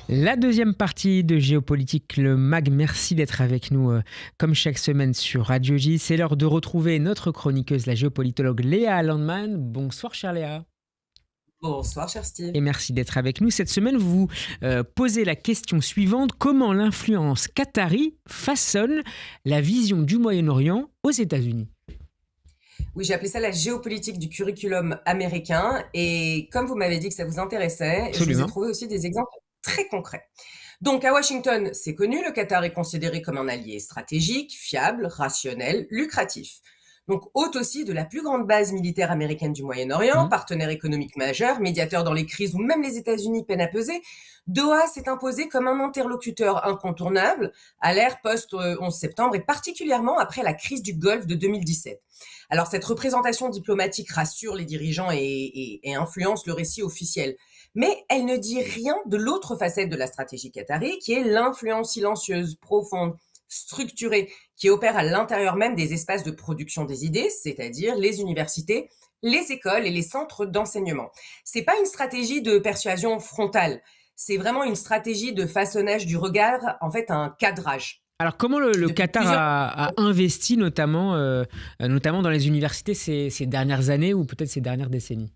La deuxième partie de Géopolitique, le MAG. Merci d'être avec nous comme chaque semaine sur Radio J. C'est l'heure de retrouver notre chroniqueuse, la géopolitologue Léa Landman. Bonsoir chère Léa. Bonsoir, cher Steve. Et merci d'être avec nous. Cette semaine, vous posez la question suivante. Comment l'influence qatari façonne la vision du Moyen-Orient aux États-Unis ? Oui, j'ai appelé ça la géopolitique du curriculum américain. Et comme vous m'avez dit que ça vous intéressait, je vous ai trouvé aussi des exemples très concrets. Donc, à Washington, c'est connu, le Qatar est considéré comme un allié stratégique, fiable, rationnel, lucratif. Donc, hôte aussi de la plus grande base militaire américaine du Moyen-Orient, partenaire économique majeur, médiateur dans les crises où même les États-Unis peinent à peser, Doha s'est imposé comme un interlocuteur incontournable à l'ère post-11 septembre et particulièrement après la crise du Golfe de 2017. Alors, cette représentation diplomatique rassure les dirigeants et influence le récit officiel. Mais elle ne dit rien de l'autre facette de la stratégie qatari, qui est l'influence silencieuse, profonde, structurée, qui opère à l'intérieur même des espaces de production des idées, c'est-à-dire les universités, les écoles et les centres d'enseignement. C'est pas une stratégie de persuasion frontale, c'est vraiment une stratégie de façonnage du regard, en fait un cadrage. Alors comment le Qatar a investi notamment dans les universités ces dernières années ou peut-être ces dernières décennies ?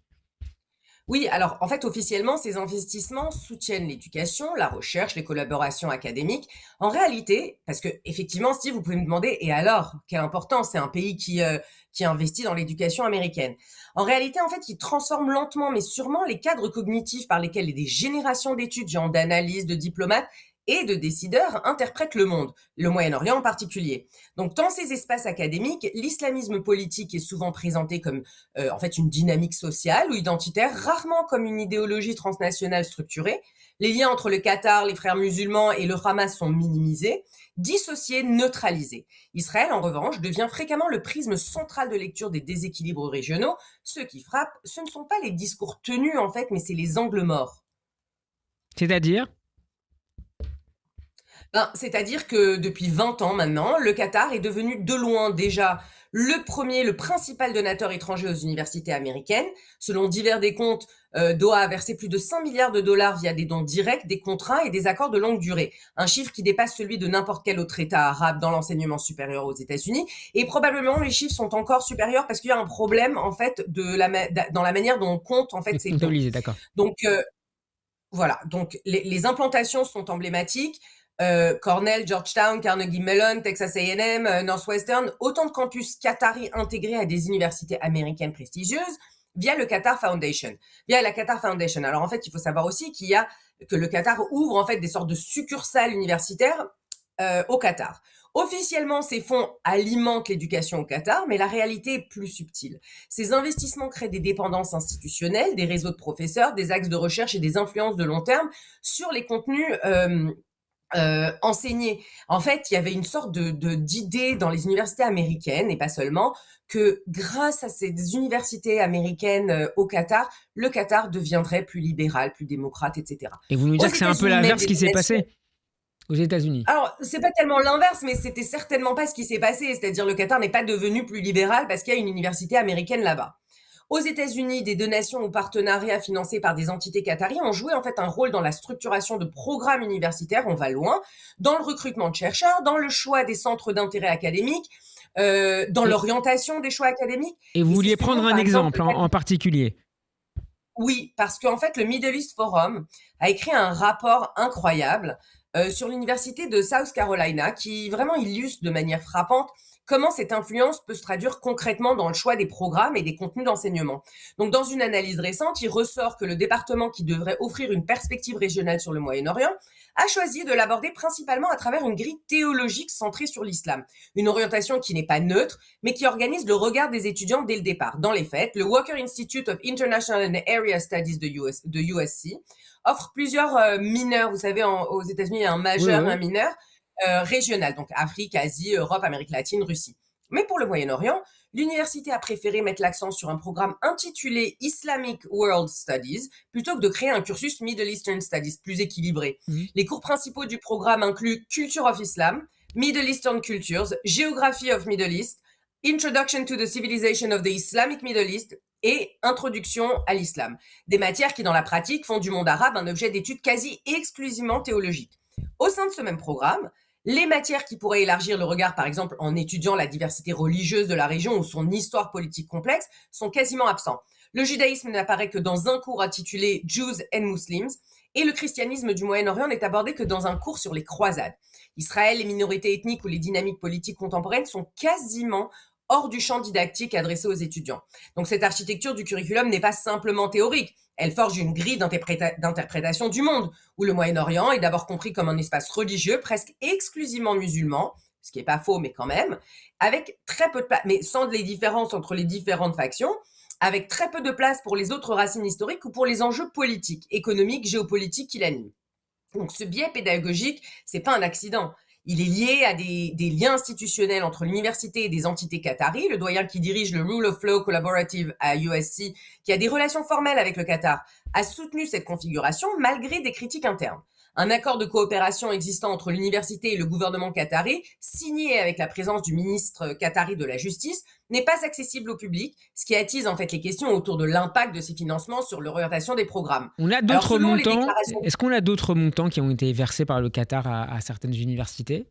Oui, alors en fait, officiellement, ces investissements soutiennent l'éducation, la recherche, les collaborations académiques. En réalité, parce que effectivement, Steve, vous pouvez me demander, et alors, quelle importance, c'est un pays qui investit dans l'éducation américaine. En réalité, en fait, il transforme lentement, mais sûrement, les cadres cognitifs par lesquels des générations d'étudiants, d'analystes, de diplomates et de décideurs interprètent le monde, le Moyen-Orient en particulier. Donc, dans ces espaces académiques, l'islamisme politique est souvent présenté comme en fait une dynamique sociale ou identitaire, rarement comme une idéologie transnationale structurée. Les liens entre le Qatar, les frères musulmans et le Hamas sont minimisés, dissociés, neutralisés. Israël, en revanche, devient fréquemment le prisme central de lecture des déséquilibres régionaux. Ce qui frappe, ce ne sont pas les discours tenus, en fait, mais c'est les angles morts. C'est-à-dire ? C'est-à-dire que depuis 20 ans maintenant, le Qatar est devenu de loin déjà le principal donateur étranger aux universités américaines. Selon divers décomptes, Doha a versé plus de 100 milliards de dollars via des dons directs, des contrats et des accords de longue durée. Un chiffre qui dépasse celui de n'importe quel autre État arabe dans l'enseignement supérieur aux États-Unis. Et probablement, les chiffres sont encore supérieurs parce qu'il y a un problème, en fait, dans la manière dont on compte, en fait, ces dons. D'accord. Donc, voilà. Donc, les implantations sont emblématiques. Cornell, Georgetown, Carnegie Mellon, Texas A&M, Northwestern, autant de campus qataris intégrés à des universités américaines prestigieuses via le Qatar Foundation. Via la Qatar Foundation. Alors en fait, il faut savoir aussi que le Qatar ouvre en fait des sortes de succursales universitaires au Qatar. Officiellement, ces fonds alimentent l'éducation au Qatar, mais la réalité est plus subtile. Ces investissements créent des dépendances institutionnelles, des réseaux de professeurs, des axes de recherche et des influences de long terme sur les contenus enseigner. En fait, il y avait une sorte d'idée dans les universités américaines, et pas seulement, que grâce à ces universités américaines au Qatar, le Qatar deviendrait plus libéral, plus démocrate, etc. Et vous nous dites que c'est un peu l'inverse qui s'est passé aux États-Unis. Alors, c'est pas tellement l'inverse, mais c'était certainement pas ce qui s'est passé. C'est-à-dire, le Qatar n'est pas devenu plus libéral parce qu'il y a une université américaine là-bas. Aux États-Unis, des donations ou partenariats financés par des entités qataries ont joué en fait un rôle dans la structuration de programmes universitaires, on va loin, dans le recrutement de chercheurs, dans le choix des centres d'intérêt académique, dans l'orientation des choix académiques. Et vous vouliez prendre un exemple en particulier ? Oui, parce qu'en fait, le Middle East Forum a écrit un rapport incroyable sur l'université de South Carolina qui vraiment illustre de manière frappante comment cette influence peut se traduire concrètement dans le choix des programmes et des contenus d'enseignement. Donc, dans une analyse récente, il ressort que le département qui devrait offrir une perspective régionale sur le Moyen-Orient a choisi de l'aborder principalement à travers une grille théologique centrée sur l'islam. Une orientation qui n'est pas neutre, mais qui organise le regard des étudiants dès le départ. Dans les faits, le Walker Institute of International and Area Studies de USC offre plusieurs mineurs. Vous savez, aux États-Unis, il y a un majeur et un mineur. Régionales, donc Afrique, Asie, Europe, Amérique latine, Russie. Mais pour le Moyen-Orient, l'université a préféré mettre l'accent sur un programme intitulé Islamic World Studies plutôt que de créer un cursus Middle Eastern Studies plus équilibré. Les cours principaux du programme incluent Culture of Islam, Middle Eastern Cultures, Geography of Middle East, Introduction to the Civilization of the Islamic Middle East et Introduction à l'islam. Des matières qui, dans la pratique, font du monde arabe un objet d'étude quasi exclusivement théologique. Au sein de ce même programme, les matières qui pourraient élargir le regard, par exemple en étudiant la diversité religieuse de la région ou son histoire politique complexe, sont quasiment absents. Le judaïsme n'apparaît que dans un cours intitulé Jews and Muslims, et le christianisme du Moyen-Orient n'est abordé que dans un cours sur les croisades. Israël, les minorités ethniques ou les dynamiques politiques contemporaines sont quasiment hors du champ didactique adressé aux étudiants. Donc cette architecture du curriculum n'est pas simplement théorique, elle forge une grille d'interprétation du monde, où le Moyen-Orient est d'abord compris comme un espace religieux presque exclusivement musulman, ce qui n'est pas faux mais quand même, avec très peu de place, mais sans les différences entre les différentes factions, avec très peu de place pour les autres racines historiques ou pour les enjeux politiques, économiques, géopolitiques qui l'animent. Donc ce biais pédagogique, c'est pas un accident. Il est lié à des liens institutionnels entre l'université et des entités qataries. Le doyen qui dirige le Rule of Law Collaborative à USC, qui a des relations formelles avec le Qatar, a soutenu cette configuration malgré des critiques internes. Un accord de coopération existant entre l'université et le gouvernement qatari, signé avec la présence du ministre qatari de la Justice, n'est pas accessible au public, ce qui attise en fait les questions autour de l'impact de ces financements sur l'orientation des programmes. On a d'autres montants. Est-ce qu'on a d'autres montants qui ont été versés par le Qatar à certaines universités ?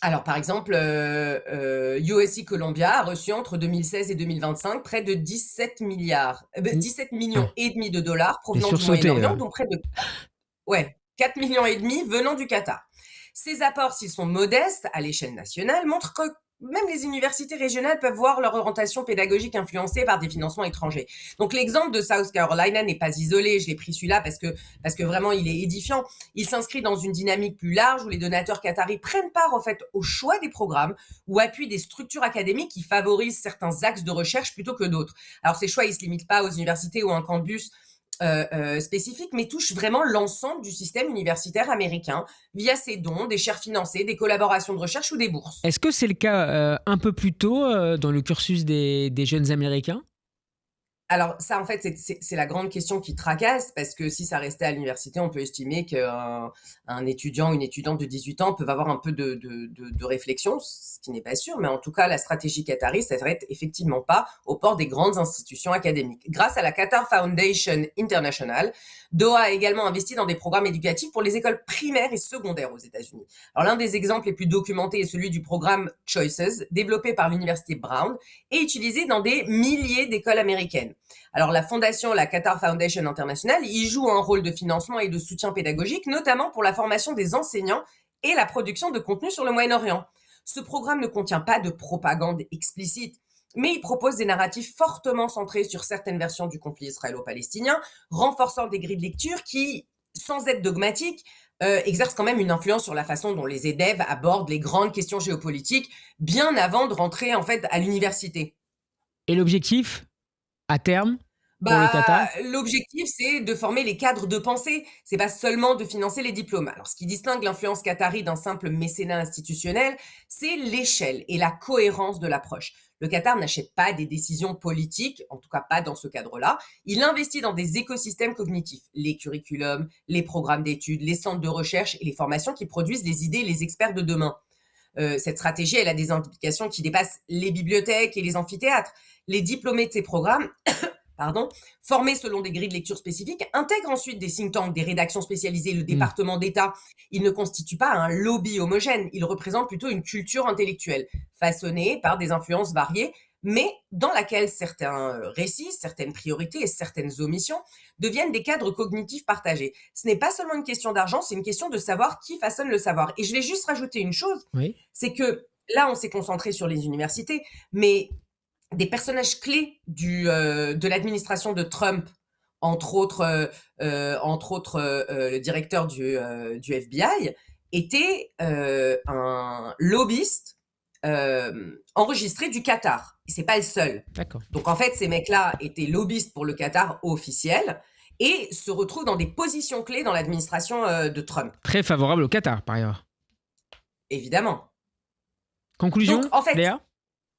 Alors, par exemple, USC Columbia a reçu entre 2016 et 2025 près de 17 millions et demi de dollars provenant du Moyen-Orient, dont près de 4 millions et demi venant du Qatar. Ces apports, s'ils sont modestes à l'échelle nationale, montrent que même les universités régionales peuvent voir leur orientation pédagogique influencée par des financements étrangers. Donc l'exemple de South Carolina n'est pas isolé, je l'ai pris celui-là parce que vraiment il est édifiant. Il s'inscrit dans une dynamique plus large où les donateurs qataris prennent part en fait au choix des programmes ou appuient des structures académiques qui favorisent certains axes de recherche plutôt que d'autres. Alors ces choix, ils se limitent pas aux universités ou à un campus spécifique, mais touche vraiment l'ensemble du système universitaire américain via ses dons, des chaires financées, des collaborations de recherche ou des bourses. Est-ce que c'est le cas un peu plus tôt dans le cursus des jeunes Américains ? Alors ça, en fait, c'est la grande question qui tracasse, parce que si ça restait à l'université, on peut estimer qu'un étudiant ou une étudiante de 18 ans peut avoir un peu de réflexion, ce qui n'est pas sûr, mais en tout cas, la stratégie qatari ne s'arrête effectivement pas au port des grandes institutions académiques. Grâce à la Qatar Foundation International, Doha a également investi dans des programmes éducatifs pour les écoles primaires et secondaires aux États-Unis. Alors l'un des exemples les plus documentés est celui du programme Choices, développé par l'université Brown et utilisé dans des milliers d'écoles américaines. Alors la fondation, la Qatar Foundation International, y joue un rôle de financement et de soutien pédagogique, notamment pour la formation des enseignants et la production de contenu sur le Moyen-Orient. Ce programme ne contient pas de propagande explicite, mais il propose des narratifs fortement centrés sur certaines versions du conflit israélo-palestinien, renforçant des grilles de lecture qui, sans être dogmatiques, exercent quand même une influence sur la façon dont les élèves abordent les grandes questions géopolitiques bien avant de rentrer en fait à l'université. Et l'objectif, à terme, pour le Qatar ? L'objectif, c'est de former les cadres de pensée. C'est pas seulement de financer les diplômes. Alors, ce qui distingue l'influence qatari d'un simple mécénat institutionnel, c'est l'échelle et la cohérence de l'approche. Le Qatar n'achète pas des décisions politiques, en tout cas pas dans ce cadre-là. Il investit dans des écosystèmes cognitifs, les curriculums, les programmes d'études, les centres de recherche et les formations qui produisent les idées et les experts de demain. Cette stratégie, elle a des implications qui dépassent les bibliothèques et les amphithéâtres. Les diplômés de ces programmes formés selon des grilles de lecture spécifiques, intègrent ensuite des think tanks, des rédactions spécialisées, le département d'État. Ils ne constituent pas un lobby homogène, ils représentent plutôt une culture intellectuelle, façonnée par des influences variées, mais dans laquelle certains récits, certaines priorités et certaines omissions deviennent des cadres cognitifs partagés. Ce n'est pas seulement une question d'argent, c'est une question de savoir qui façonne le savoir. Et je vais juste rajouter une chose, c'est que là, on s'est concentré sur les universités, mais des personnages clés de l'administration de Trump, entre autres le directeur du FBI, était un lobbyiste enregistré du Qatar. Et c'est pas le seul. D'accord. Donc en fait, ces mecs-là étaient lobbyistes pour le Qatar officiel et se retrouvent dans des positions clés dans l'administration de Trump. Très favorable au Qatar, par ailleurs. Évidemment. Conclusion, donc, en fait, Léa ?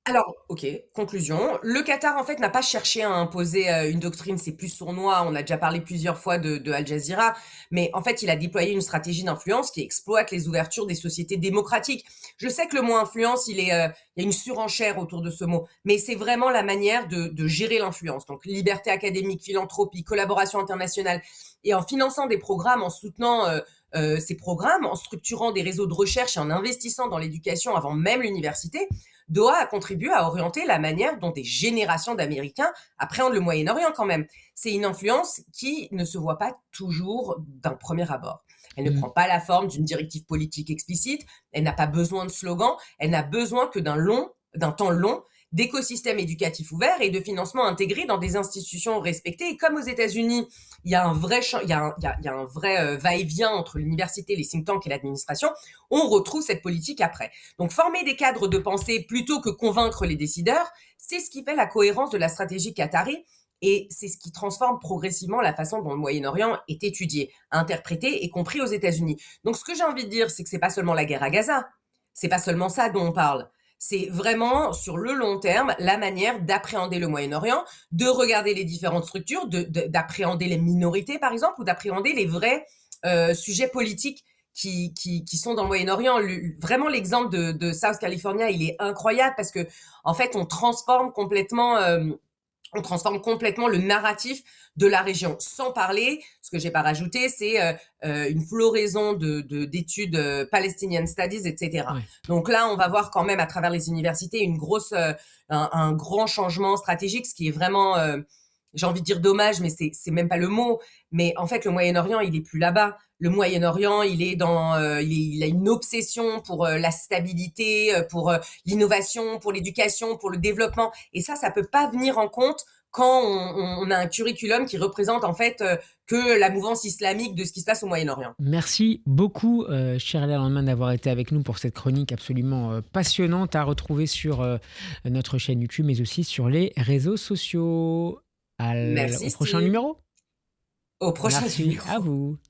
Alors, OK, conclusion. Le Qatar, en fait, n'a pas cherché à imposer, une doctrine, c'est plus sournois. On a déjà parlé plusieurs fois de Al Jazeera, mais en fait, il a déployé une stratégie d'influence qui exploite les ouvertures des sociétés démocratiques. Je sais que le mot influence, il y a une surenchère autour de ce mot, mais c'est vraiment la manière de gérer l'influence. Donc liberté académique, philanthropie, collaboration internationale et en finançant des programmes, en soutenant, ces programmes, en structurant des réseaux de recherche et en investissant dans l'éducation avant même l'université, Doha a contribué à orienter la manière dont des générations d'Américains appréhendent le Moyen-Orient quand même. C'est une influence qui ne se voit pas toujours d'un premier abord. Elle ne Mmh. prend pas la forme d'une directive politique explicite, elle n'a pas besoin de slogans, elle n'a besoin que d'un temps long, d'écosystèmes éducatifs ouverts et de financement intégrés dans des institutions respectées. Et comme aux États-Unis, il y a un vrai, il y a un vrai va-et-vient entre l'université, les think tanks et l'administration, on retrouve cette politique après. Donc former des cadres de pensée plutôt que convaincre les décideurs, c'est ce qui fait la cohérence de la stratégie qatari et c'est ce qui transforme progressivement la façon dont le Moyen-Orient est étudié, interprété et compris aux États-Unis. Donc ce que j'ai envie de dire, c'est que c'est pas seulement la guerre à Gaza, c'est pas seulement ça dont on parle. C'est vraiment sur le long terme la manière d'appréhender le Moyen-Orient, de regarder les différentes structures, d'appréhender les minorités par exemple, ou d'appréhender les vrais sujets politiques qui sont dans le Moyen-Orient. Vraiment, l'exemple de South California, il est incroyable parce que, en fait, on transforme complètement le narratif de la région. Sans parler, ce que j'ai pas rajouté, c'est une floraison d'études Palestinian Studies, etc. Ouais. Donc là, on va voir quand même à travers les universités un grand changement stratégique, ce qui est vraiment, j'ai envie de dire dommage, mais c'est même pas le mot. Mais en fait, le Moyen-Orient, il est plus là-bas. Le Moyen-Orient, il a une obsession pour la stabilité, pour l'innovation, pour l'éducation, pour le développement. Et ça peut pas venir en compte quand on a un curriculum qui représente en fait que la mouvance islamique de ce qui se passe au Moyen-Orient. Merci beaucoup, Shirley Landman, d'avoir été avec nous pour cette chronique absolument passionnante à retrouver sur notre chaîne YouTube, mais aussi sur les réseaux sociaux. Merci Au prochain Steve. numéro. Au prochain Merci à numéro. vous.